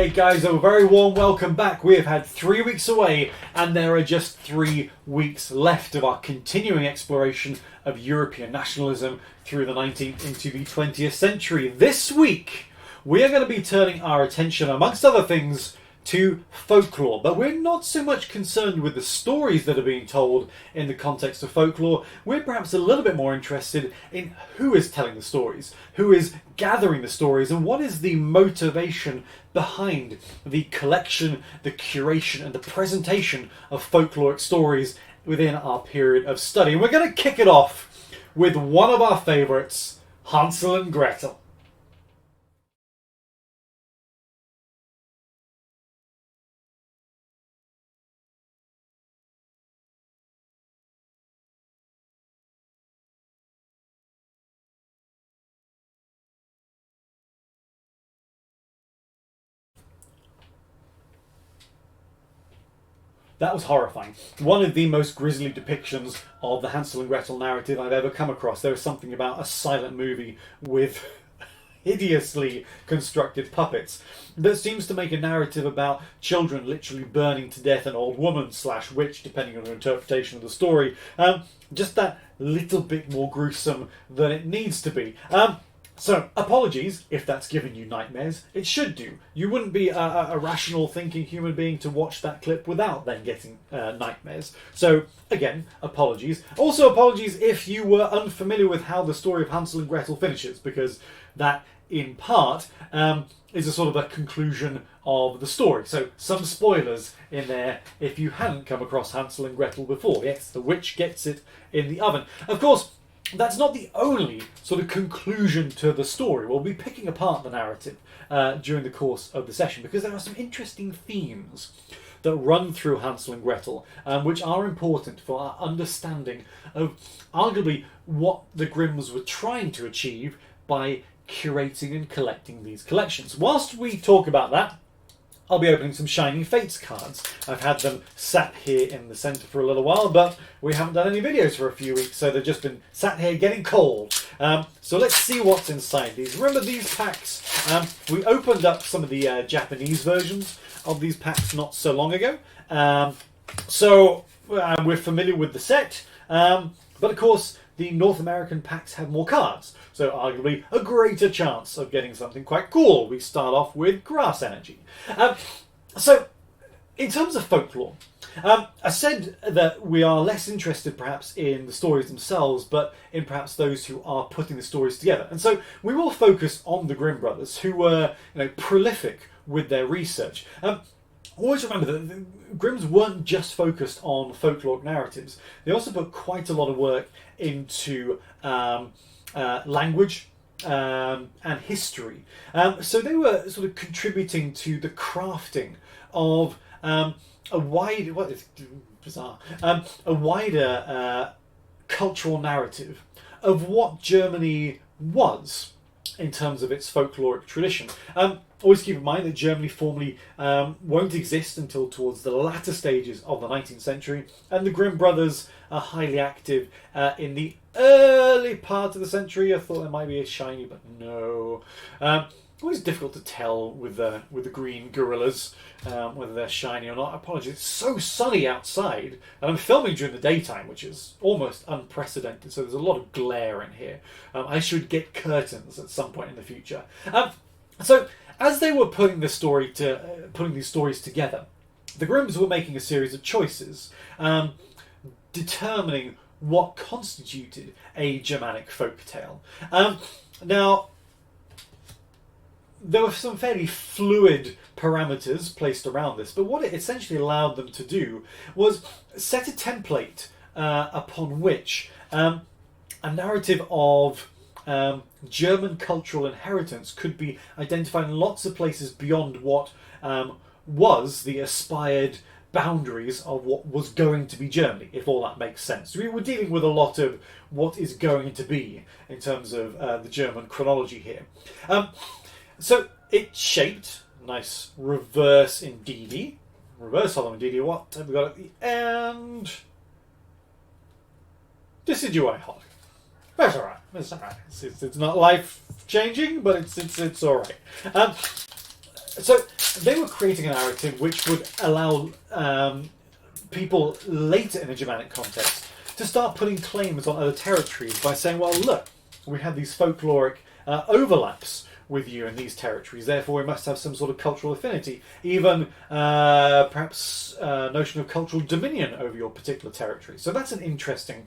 Hey guys, a very warm welcome back. We have had 3 weeks away and there are just 3 weeks left of our continuing exploration of European nationalism through the 19th into the 20th century. This week we are going to be turning our attention, amongst other things, to folklore, but we're not so much concerned with the stories that are being told in the context of folklore. We're perhaps a little bit more interested in who is telling the stories, who is gathering the stories, and what is the motivation behind the collection, the curation, and the presentation of folkloric stories within our period of study. And we're going to kick it off with one of our favourites, Hansel and Gretel. That was horrifying. One of the most grisly depictions of the Hansel and Gretel narrative I've ever come across. There was something about a silent movie with hideously constructed puppets that seems to make a narrative about children literally burning to death an old woman / witch, depending on your interpretation of the story. Just that little bit more gruesome than it needs to be. So, apologies if that's given you nightmares. It should do. You wouldn't be a rational thinking human being to watch that clip without then getting nightmares. So, again, apologies. Also, apologies if you were unfamiliar with how the story of Hansel and Gretel finishes, because that, in part, is a sort of a conclusion of the story. So, some spoilers in there if you hadn't come across Hansel and Gretel before. Yes, the witch gets it in the oven. Of course, that's not the only sort of conclusion to the story. We'll be picking apart the narrative during the course of the session, because there are some interesting themes that run through Hansel and Gretel, which are important for our understanding of arguably what the Grimms were trying to achieve by curating and collecting these collections. Whilst we talk about that, I'll be opening some Shining Fates cards. I've had them sat here in the centre for a little while, but we haven't done any videos for a few weeks, so they've just been sat here getting cold. So let's see what's inside these. Remember these packs? We opened up some of the Japanese versions of these packs not so long ago. So we're familiar with the set, but of course the North American packs have more cards, so arguably a greater chance of getting something quite cool. We start off with grass energy. So, in terms of folklore, I said that we are less interested perhaps in the stories themselves, but in perhaps those who are putting the stories together. And so we will focus on the Grimm brothers, who were prolific with their research. Always remember that the Grimms weren't just focused on folkloric narratives. They also put quite a lot of work into language and history. So they were sort of contributing to the crafting of a wider cultural narrative of what Germany was in terms of its folkloric tradition. Always keep in mind that Germany formally won't exist until towards the latter stages of the 19th century, and the Grimm brothers are highly active in the early part of the century. I thought there might be a shiny, but no. Always difficult to tell with the green gorillas whether they're shiny or not. Apologies, it's so sunny outside, and I'm filming during the daytime, which is almost unprecedented, so there's a lot of glare in here. I should get curtains at some point in the future. So, as they were putting these stories together, the Grimms were making a series of choices, determining what constituted a Germanic folk tale. Now, there were some fairly fluid parameters placed around this, but what it essentially allowed them to do was set a template upon which a narrative of German cultural inheritance could be identified in lots of places beyond what was the aspired boundaries of what was going to be Germany, if all that makes sense. We were dealing with a lot of what is going to be in terms of the German chronology here. So it shaped, nice reverse in DD. Reverse hollow in DD, what have we got at the end? Decidueye hollow. That's alright. It's alright. It's not life changing, but it's alright. So they were creating a narrative which would allow people later in a Germanic context to start putting claims on other territories by saying, well, look, we have these folkloric overlaps with you in these territories, therefore we must have some sort of cultural affinity, even perhaps notion of cultural dominion over your particular territory. So that's an interesting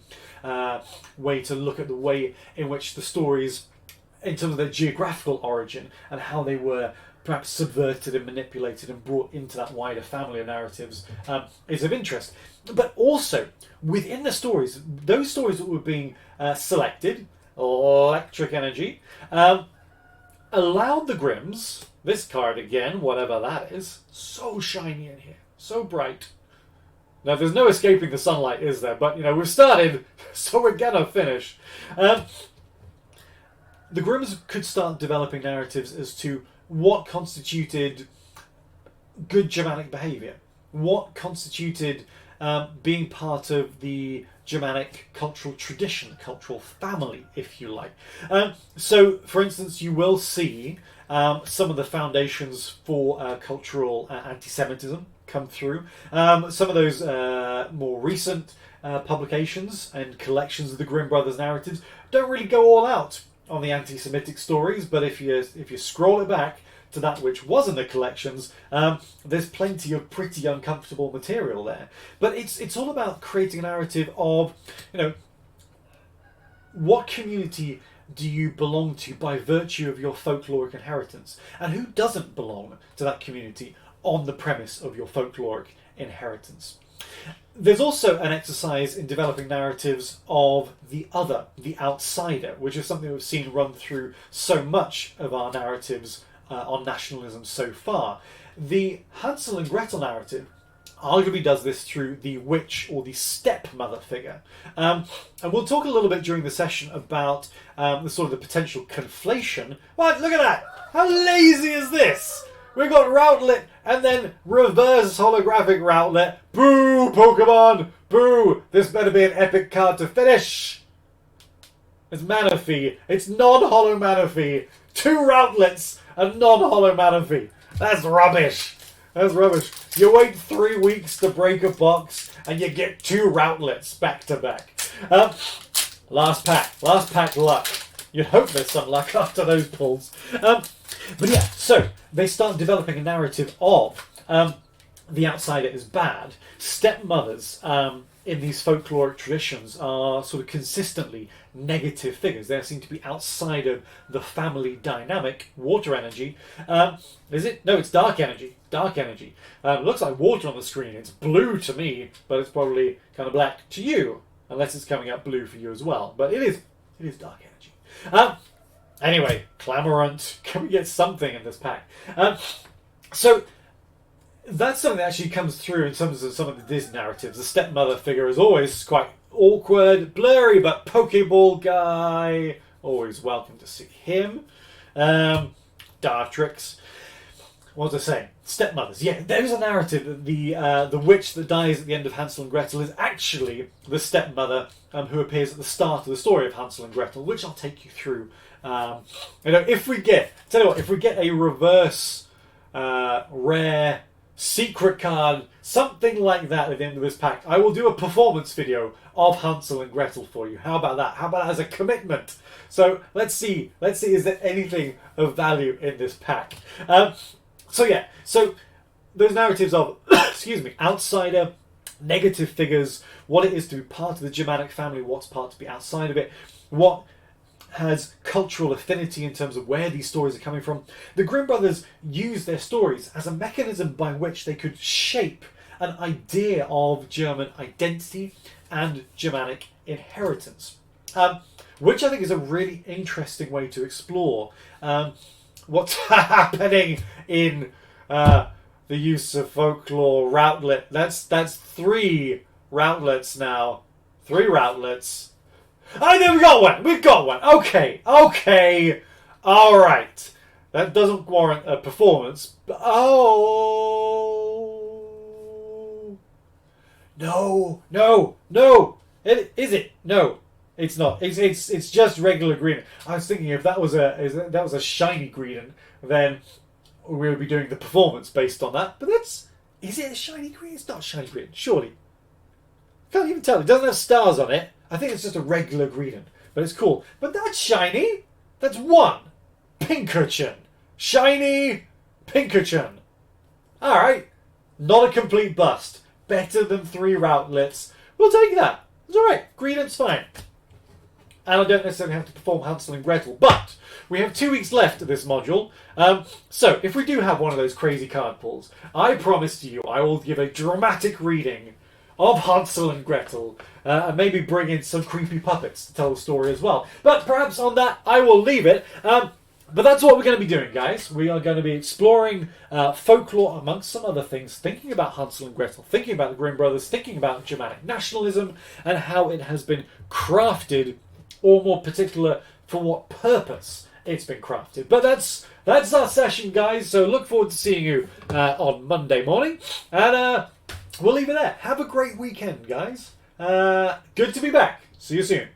way to look at the way in which the stories, in terms of their geographical origin and how they were perhaps subverted and manipulated and brought into that wider family of narratives, is of interest. But also, within the stories, those stories that were being selected, electric energy, allowed the Grimms, this card again, whatever that is, so shiny in here, so bright. Now, there's no escaping the sunlight, is there? But, we've started, so we're gonna finish. The Grimms could start developing narratives as to what constituted good Germanic behaviour, what constituted being part of the Germanic cultural tradition, cultural family, if you like. So, for instance, you will see some of the foundations for cultural anti-Semitism come through. Some of those more recent publications and collections of the Grimm brothers' narratives don't really go all out on the anti-Semitic stories, but if you scroll it back to that which was in the collections, there's plenty of pretty uncomfortable material there. But it's all about creating a narrative of, what community do you belong to by virtue of your folkloric inheritance, and who doesn't belong to that community on the premise of your folkloric inheritance. There's also an exercise in developing narratives of the other, the outsider, which is something we've seen run through so much of our narratives on nationalism so far. The Hansel and Gretel narrative arguably does this through the witch or the stepmother figure. And we'll talk a little bit during the session about the sort of the potential conflation. What? Look at that! How lazy is this? We've got Routlet and then reverse holographic Routlet. Boo, Pokemon! Boo! This better be an epic card to finish! It's Manaphy. It's non-holo Manaphy. 2 Routlets and non-holo Manaphy. That's rubbish. That's rubbish. You wait 3 weeks to break a box and you get 2 Routlets back to back. Last pack luck. You'd hope there's some luck after those pulls. But yeah, so they start developing a narrative of the outsider is bad. Stepmothers in these folkloric traditions are sort of consistently negative figures. They seem to be outside of the family dynamic. Water energy. Is it? No, it's dark energy. Dark energy. Looks like water on the screen. It's blue to me, but it's probably kind of black to you, unless it's coming up blue for you as well. But it is dark energy. Anyway, Clamorant. Can we get something in this pack? So that's something that actually comes through in terms of some of the Disney narratives. The stepmother figure is always quite awkward, blurry, but Pokeball guy. Always welcome to see him. Dartrix. What was I saying? Stepmothers. Yeah, there's a narrative that the witch that dies at the end of Hansel and Gretel is actually the stepmother who appears at the start of the story of Hansel and Gretel, which I'll take you through. If we get a reverse rare secret card, something like that at the end of this pack, I will do a performance video of Hansel and Gretel for you. How about that? How about that as a commitment? So let's see, is there anything of value in this pack? So those narratives of, outsider, negative figures, what it is to be part of the Germanic family, what's part to be outside of it, what has cultural affinity in terms of where these stories are coming from. The Grimm brothers used their stories as a mechanism by which they could shape an idea of German identity and Germanic inheritance, which I think is a really interesting way to explore what's happening in the use of folklore routlet. That's 3 routlets now. 3 routlets. Oh, there we've got one. Okay. All right. That doesn't warrant a performance. But, No. Is it? No, it's not. It's just regular green. I was thinking if that was a shiny green, then we would be doing the performance based on that. But that's... Is it a shiny green? It's not shiny green, surely. Can't even tell. It doesn't have stars on it. I think it's just a regular green. But it's cool. But that's shiny. That's one. Pinkerton. Shiny Pinkerton. Alright. Not a complete bust. Better than 3 routlets. We'll take that. It's alright. Greenland's fine. And I don't necessarily have to perform Hansel and Gretel. But we have 2 weeks left of this module. So if we do have one of those crazy card pulls, I promise to you I will give a dramatic reading of Hansel and Gretel. And maybe bring in some creepy puppets to tell the story as well. But perhaps on that I will leave it. But that's what we're going to be doing, guys. We are going to be exploring folklore amongst some other things, thinking about Hansel and Gretel, thinking about the Grimm brothers, thinking about Germanic nationalism, and how it has been crafted, or more particular, for what purpose it's been crafted. But that's our session, guys. So look forward to seeing you on Monday morning. And we'll leave it there. Have a great weekend, guys. Good to be back. See you soon.